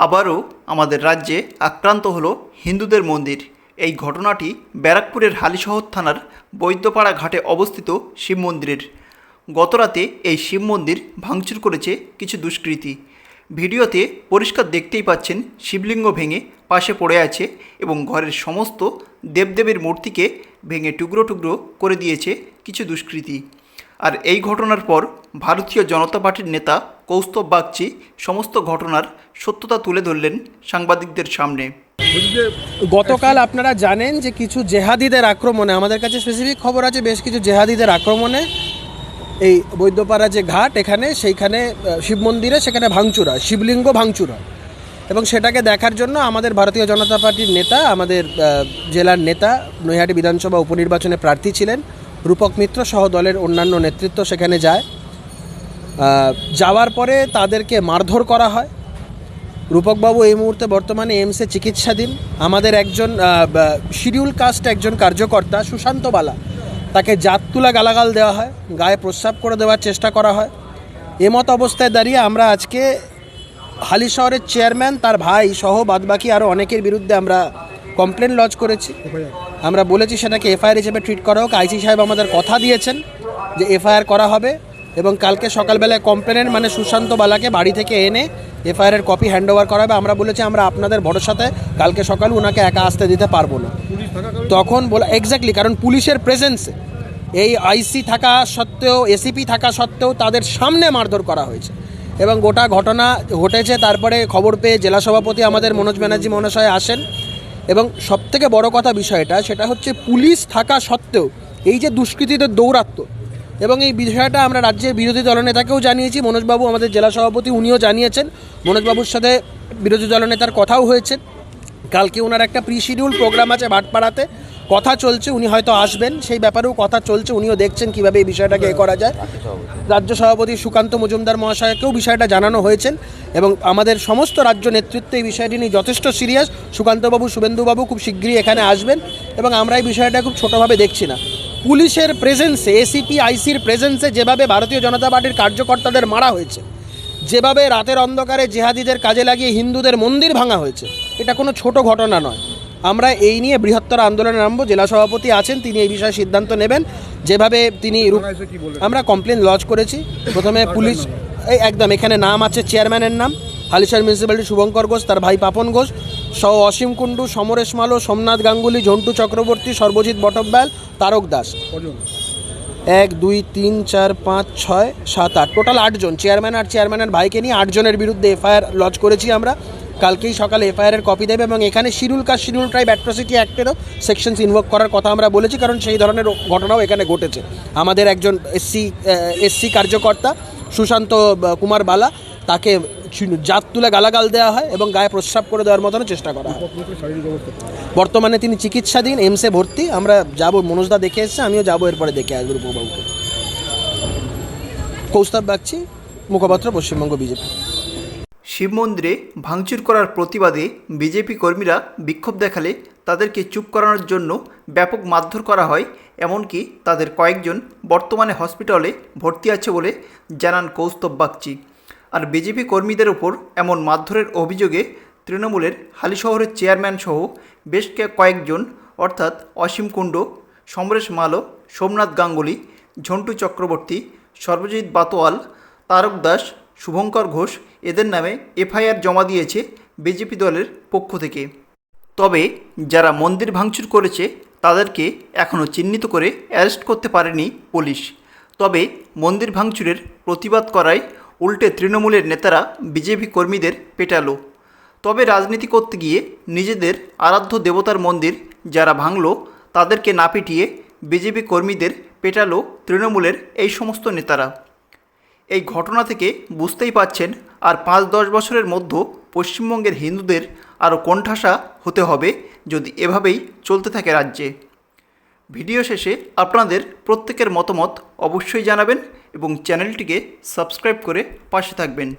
আবারও আমাদের রাজ্যে আক্রান্ত হলো হিন্দুদের মন্দির। এই ঘটনাটি ব্যারাকপুরের হালিশহর থানার বৈদ্যপাড়া ঘাটে অবস্থিত শিব মন্দিরের। গতরাতে এই শিব মন্দির ভাঙচুর করেছে কিছু দুষ্কৃতী। ভিডিওতে পরিষ্কার দেখতেই পাচ্ছেন শিবলিঙ্গ ভেঙে পাশে পড়ে আছে এবং ঘরের সমস্ত দেবদেবীর মূর্তিকে ভেঙে টুকরো টুকরো করে দিয়েছে কিছু দুষ্কৃতী। আর এই ঘটনার পর ভারতীয় জনতা পার্টির নেতা কৌস্তব বাগচি সমস্ত ঘটনার সত্যতা তুলে ধরলেন সাংবাদিকদের সামনে। গতকাল আপনারা জানেন যে কিছু জেহাদিদের আক্রমণে, আমাদের কাছে স্পেসিফিক খবর আছে বেশ কিছু জেহাদিদের আক্রমণে এই বৈদ্যপাড়া যে ঘাট এখানে সেইখানে শিব মন্দিরে সেখানে ভাঙচুর হয়, শিবলিঙ্গ ভাঙচুর হয়। এবং সেটাকে দেখার জন্য আমাদের ভারতীয় জনতা পার্টির নেতা, আমাদের জেলার নেতা, নৈহাটি বিধানসভা উপনির্বাচনে প্রার্থী ছিলেন রূপক মিত্র সহ দলের অন্যান্য নেতৃত্ব সেখানে যায়। যাওয়ার পরে তাদেরকে মারধর করা হয়। রূপকবাবু এই মুহূর্তে বর্তমানে এইমসে চিকিৎসাধীন। আমাদের একজন শিডিউল কাস্ট একজন কার্যকর্তা সুশান্ত বালা, তাকে জাত তুলা গালাগাল দেওয়া হয়, গায়ে প্রস্রাব করে দেওয়ার চেষ্টা করা হয়। এমত অবস্থায় দাঁড়িয়ে আমরা আজকে হালিশহরের চেয়ারম্যান, তার ভাই সহ বাদবাকি আরও অনেকের বিরুদ্ধে আমরা কমপ্লেন লজ করেছি। আমরা বলেছি সেটাকে এফআইআর হিসেবে ট্রিট করা হোক। আইসি সাহেব আমাদের কথা দিয়েছেন যে এফআইআর করা হবে এবং কালকে সকালবেলায় কমপ্লেনের মানে সুশান্ত বালাকে বাড়ি থেকে এনে এফআইআরের কপি হ্যান্ডওভার করা হবে। আমরা বলেছি আমরা আপনাদের ভরসাতে কালকে সকালে ওনাকে একা আসতে দিতে পারবো না। তখন বলা এক্স্যাক্টলি, কারণ পুলিশের প্রেজেন্সে এই আইসি থাকা সত্ত্বেও, এসিপি থাকা সত্ত্বেও তাদের সামনে মারধর করা হয়েছে এবং গোটা ঘটনা ঘটেছে। তারপরে খবর পেয়ে জেলা সভাপতি আমাদের মনোজ ব্যানার্জি মহাশয় আসেন এবং সবথেকে বড় কথা বিষয়টা সেটা হচ্ছে পুলিশ থাকা সত্ত্বেও এই যে দুষ্কৃতীদের দৌরাত্ম্য, এবং এই বিষয়টা আমরা রাজ্যের বিরোধী দলনেতাকেও জানিয়েছি। মনোজবাবু আমাদের জেলা সভাপতি, উনিও জানিয়েছেন। মনোজবাবুর সাথে বিরোধী দলনেতার কথাও হয়েছে। কালকে ওনার একটা প্রি শিডিউল প্রোগ্রাম আছে ভাটপাড়াতে, কথা চলছে, উনি হয়তো আসবেন, সেই ব্যাপারেও কথা চলছে। উনিও দেখছেন কীভাবে এই বিষয়টাকে করা যায়। রাজ্য সভাপতি সুকান্ত মজুমদার মহাশয়কেও বিষয়টা জানানো হয়েছেন এবং আমাদের সমস্ত রাজ্য নেতৃত্ব এই বিষয়টি নিয়ে যথেষ্ট সিরিয়াস। সুকান্তবাবু, শুভেন্দুবাবু খুব শীঘ্রই এখানে আসবেন এবং আমরা এই বিষয়টা খুব ছোটোভাবে দেখছি না। পুলিশের প্রেজেন্সে, এসিপি আইসির প্রেজেন্সে যেভাবে ভারতীয় জনতা পার্টির কার্যকর্তাদের মারা হয়েছে, যেভাবে রাতের অন্ধকারে জেহাদিদের কাজে লাগিয়ে হিন্দুদের মন্দির ভাঙা হয়েছে, এটা কোনো ছোট ঘটনা নয়। আমরা এই নিয়ে বৃহত্তর আন্দোলনে নামবো। জেলা সভাপতি আছেন, তিনি এই বিষয়ে সিদ্ধান্ত নেবেন। যেভাবে তিনি, আমরা কমপ্লেন লজ করেছি প্রথমে পুলিশ, এই একদম এখানে নাম আছে চেয়ারম্যানের নাম, হালিশহর মিউনিসিপ্যালিটি শুভঙ্কর ঘোষ, তার ভাই পাপন ঘোষ সহ অসীম কুণ্ডু, সমরেশ মালো, সোমনাথ গাঙ্গুলি, ঝন্টু চক্রবর্তী, সর্বজিৎ বটব্যাল, তারক দাস। 1 2 3 4 5 6 7 8 টোটাল 8 জন, চেয়ারম্যান আর চেয়ারম্যানের ভাইকে নিয়ে 8 জনের বিরুদ্ধে এফআইআর লজ করেছি আমরা। কালকেই সকালে এফআইআরের কপি দেবে এবং এখানে schedule caste, schedule tribe atrocity অ্যাক্টেরও সেকশনস ইনভোক করার কথা আমরা বলেছি, কারণ সেই ধরনের ঘটনাও এখানে ঘটেছে। আমাদের একজন এসসি কার্যকর্তা সুশান্ত কুমার বালা, তাকে জাত তুলে গালাগাল দেওয়া হয় এবং গায়ে প্রস্রাব করে দেওয়ার মতন চেষ্টা করা হয়। বর্তমানে তিনি চিকিৎসাধীন, এইমসে ভর্তি। আমরা যাব, মনোজদা দেখে এসছে, আমিও যাবো, এরপরে দেখে আসবো রূপবাবুকে। কৌস্তব বাগচি, মুখপাত্র, পশ্চিমবঙ্গ বিজেপি। শিব মন্দিরে ভাঙচুর করার প্রতিবাদে বিজেপি কর্মীরা বিক্ষোভ দেখালে তাদেরকে চুপ করানোর জন্য ব্যাপক মারধর করা হয়। এমনকি তাদের কয়েকজন বর্তমানে হসপিটালে ভর্তি আছে বলে জানান কৌস্তব বাগচি। আর বিজেপি কর্মীদের ওপর এমন মারধরের অভিযোগে তৃণমূলের হালিশহরের চেয়ারম্যান সহ বেশ কয়েকজন, অর্থাৎ অসীম কুণ্ডু, সমরেশ মালো, সোমনাথ গাঙ্গুলি, ঝন্টু চক্রবর্তী, সর্বজিৎ বাতোয়াল, তারক দাস, শুভঙ্কর ঘোষ, এদের নামে এফআইআর জমা দিয়েছে বিজেপি দলের পক্ষ থেকে। তবে যারা মন্দির ভাঙচুর করেছে তাদেরকে এখনও চিহ্নিত করে অ্যারেস্ট করতে পারেনি পুলিশ। তবে মন্দির ভাঙচুরের প্রতিবাদ করায় উল্টে তৃণমূলের নেতারা বিজেপি কর্মীদের পেটালো। তবে রাজনীতি করতে গিয়ে নিজেদের আরাধ্য দেবতার মন্দির যারা ভাঙল তাদেরকে না পিটিয়ে বিজেপি কর্মীদের পেটালো তৃণমূলের এই সমস্ত নেতারা। এই ঘটনা থেকে বুঝতেই পাচ্ছেন আর 5-10 বছরের মধ্যে পশ্চিমবঙ্গের হিন্দুদের আরও কোণঠাসা হতে হবে যদি এভাবেই চলতে থাকে রাজ্যে। ভিডিও শেষে আপনাদের প্রত্যেকের মতামত অবশ্যই জানাবেন এবং চ্যানেলটিকে সাবস্ক্রাইব করে পাশে থাকবেন।